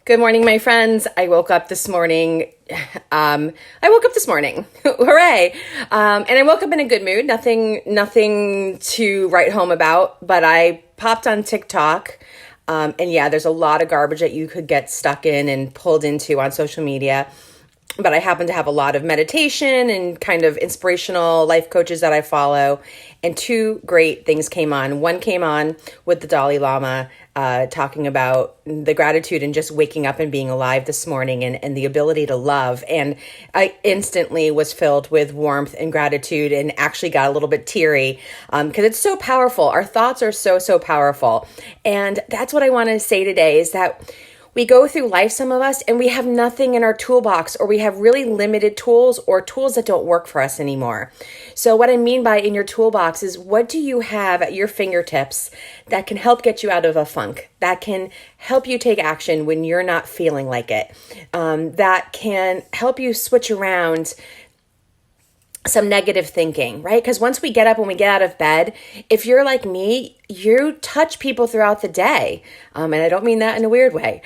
Good morning, my friends. I woke up this morning. Hooray! And I woke up in a good mood. Nothing to write home about. But I popped on TikTok, and yeah, there's a lot of garbage that you could get stuck in and pulled into on social media. But I happen to have a lot of meditation and kind of inspirational life coaches that I follow. And two great things came on. One came on with the Dalai Lama, talking about the gratitude and just waking up and being alive this morning and the ability to love. And I instantly was filled with warmth and gratitude and actually got a little bit teary because it's so powerful. Our thoughts are so powerful. And that's what I want to say today is that we go through life, some of us, and we have nothing in our toolbox, or we have really limited tools or tools that don't work for us anymore. So what I mean by in your toolbox is, what do you have at your fingertips that can help get you out of a funk, that can help you take action when you're not feeling like it, that can help you switch around some negative thinking, right? Because once we get up and we get out of bed, if you're like me, you touch people throughout the day. And I don't mean that in a weird way.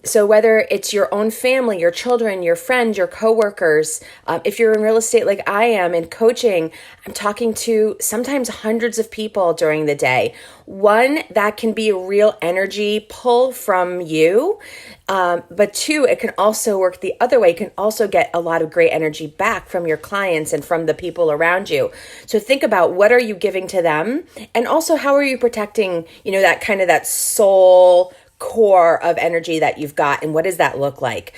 So whether it's your own family, your children, your friends, your coworkers, if you're in real estate like I am in coaching, I'm talking to sometimes hundreds of people during the day. One, that can be a real energy pull from you. But two, it can also work the other way. You can also get a lot of great energy back from your clients and from the people around you. So think about, what are you giving to them? And also, how are you protecting, that kind of that soul core of energy that you've got, and what does that look like?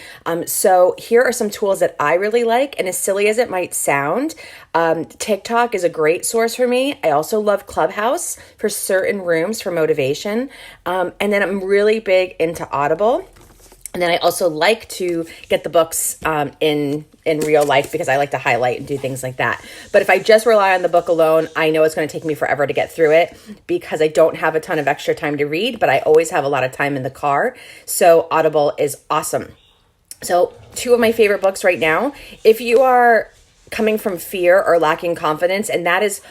So here are some tools that I really like, and as silly as it might sound, TikTok is a great source for me. I also love Clubhouse for certain rooms for motivation. And then I'm really big into Audible. And then I also like to get the books in real life because I like to highlight and do things like that. But if I just rely on the book alone, I know it's going to take me forever to get through it because I don't have a ton of extra time to read, but I always have a lot of time in the car. So Audible is awesome. So two of my favorite books right now, if you are coming from fear or lacking confidence, and that is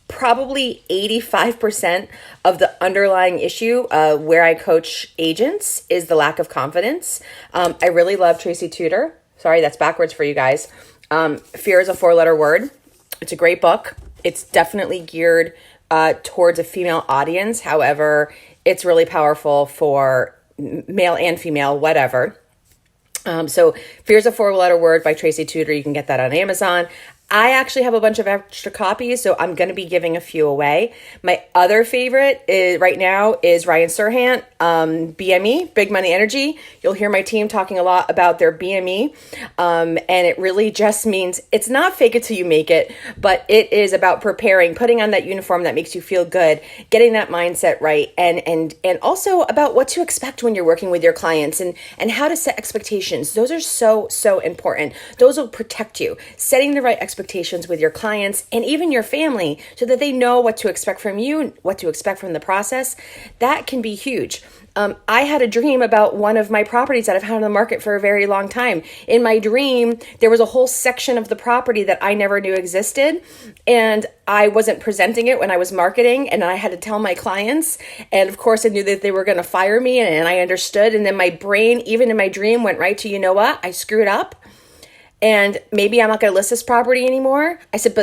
probably 85% of the underlying issue where I coach agents is the lack of confidence. I really love Tracy Tutor. Sorry, that's backwards for you guys. Fear is a 4-letter word. It's a great book. It's definitely geared towards a female audience. However, it's really powerful for male and female, whatever. So Fear is a 4-letter word by Tracy Tutor. You can get that on Amazon. I actually have a bunch of extra copies, so I'm going to be giving a few away. My other favorite right now is Ryan Serhant, BME, Big Money Energy. You'll hear my team talking a lot about their BME, and it really just means it's not fake it till you make it, but it is about preparing, putting on that uniform that makes you feel good, getting that mindset right, and also about what to expect when you're working with your clients and how to set expectations. Those are so important. Those will protect you. Setting the right expectations with your clients and even your family so that they know what to expect from you, what to expect from the process, that can be huge. I had a dream about one of my properties that I've had on the market for a very long time. In my dream, there was a whole section of the property that I never knew existed, and I wasn't presenting it when I was marketing, and I had to tell my clients. And of course, I knew that they were going to fire me, and I understood. And then my brain, even in my dream, went right to, you know what? I screwed up. And maybe I'm not going to list this property anymore. I said,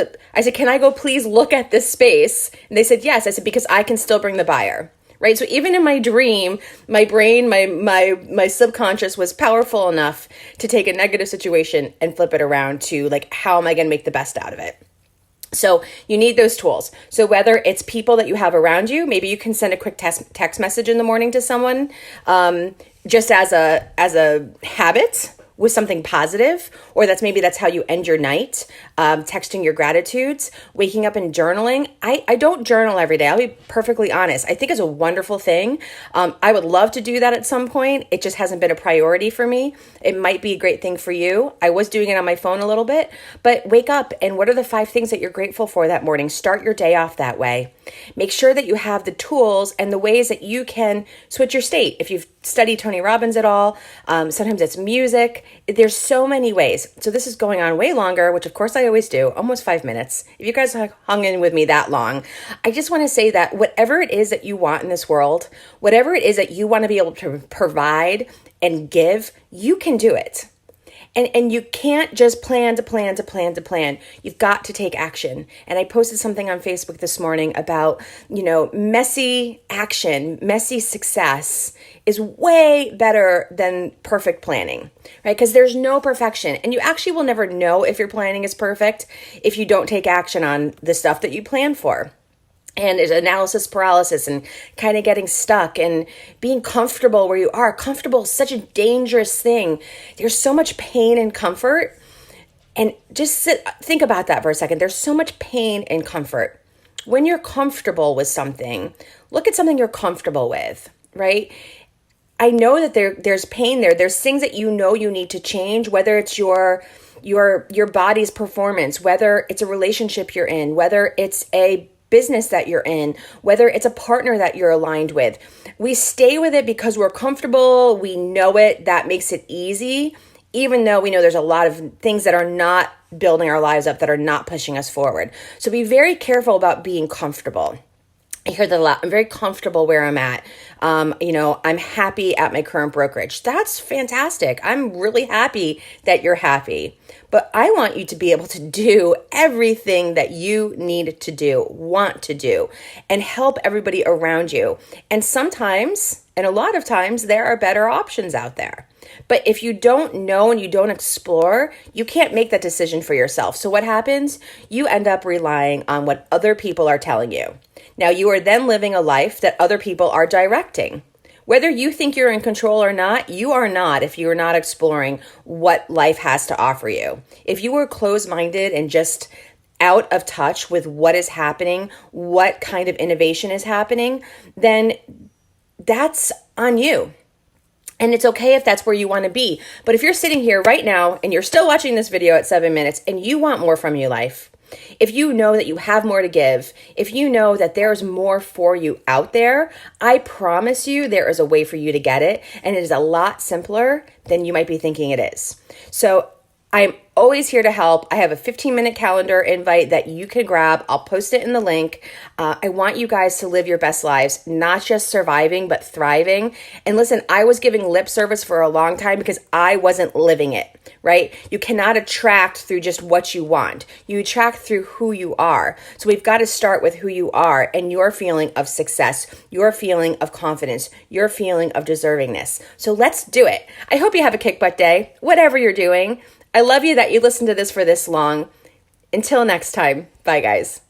can I go please look at this space? And they said, yes. I said, because I can still bring the buyer, right? So even in my dream, my brain, my subconscious was powerful enough to take a negative situation and flip it around to, like, how am I going to make the best out of it? So you need those tools. So whether it's people that you have around you, maybe you can send a quick text message in the morning to someone, just as a habit, with something positive, or that's how you end your night, texting your gratitudes, waking up and journaling. I don't journal every day. I'll be perfectly honest. I think it's a wonderful thing. I would love to do that at some point. It just hasn't been a priority for me. It might be a great thing for you. I was doing it on my phone a little bit, but wake up and what are the 5 things that you're grateful for that morning? Start your day off that way. Make sure that you have the tools and the ways that you can switch your state. If you've studied Tony Robbins at all, sometimes it's music. There's so many ways. So this is going on way longer, which of course I always do, almost 5 minutes. If you guys hung in with me that long, I just want to say that whatever it is that you want in this world, whatever it is that you want to be able to provide and give, you can do it. And you can't just plan to plan to plan to plan. You've got to take action. And I posted something on Facebook this morning about, messy action, messy success is way better than perfect planning, right? Because there's no perfection. And you actually will never know if your planning is perfect if you don't take action on the stuff that you plan for. And there's analysis paralysis and kind of getting stuck and being comfortable where you are. Comfortable is such a dangerous thing. There's so much pain and comfort. And just think about that for a second. There's so much pain and comfort. When you're comfortable with something, look at something you're comfortable with, right? I know that there's pain there. There's things that you need to change, whether it's your body's performance, whether it's a relationship you're in, whether it's a business that you're in, whether it's a partner that you're aligned with. We stay with it because we're comfortable. We know it. That makes it easy, even though we know there's a lot of things that are not building our lives up, that are not pushing us forward. So be very careful about being comfortable. I hear that a lot. I'm very comfortable where I'm at. I'm happy at my current brokerage. That's fantastic. I'm really happy that you're happy. But I want you to be able to do everything that you need to do, want to do, and help everybody around you. And sometimes, and a lot of times, there are better options out there. But if you don't know and you don't explore, you can't make that decision for yourself. So what happens? You end up relying on what other people are telling you. Now, you are then living a life that other people are directing. Whether you think you're in control or not, you are not if you are not exploring what life has to offer you. If you were closed-minded and just out of touch with what is happening, what kind of innovation is happening, then that's on you. And it's okay if that's where you want to be. But if you're sitting here right now and you're still watching this video at 7 minutes and you want more from your life, if you know that you have more to give, if you know that there's more for you out there, I promise you there is a way for you to get it. And it is a lot simpler than you might be thinking it is. So I'm always here to help. I have a 15-minute calendar invite that you can grab. I'll post it in the link. I want you guys to live your best lives, not just surviving, but thriving. And listen, I was giving lip service for a long time because I wasn't living it, right? You cannot attract through just what you want. You attract through who you are. So we've got to start with who you are and your feeling of success, your feeling of confidence, your feeling of deservingness. So let's do it. I hope you have a kick butt day, whatever you're doing. I love you that you listened to this for this long. Until next time, bye guys.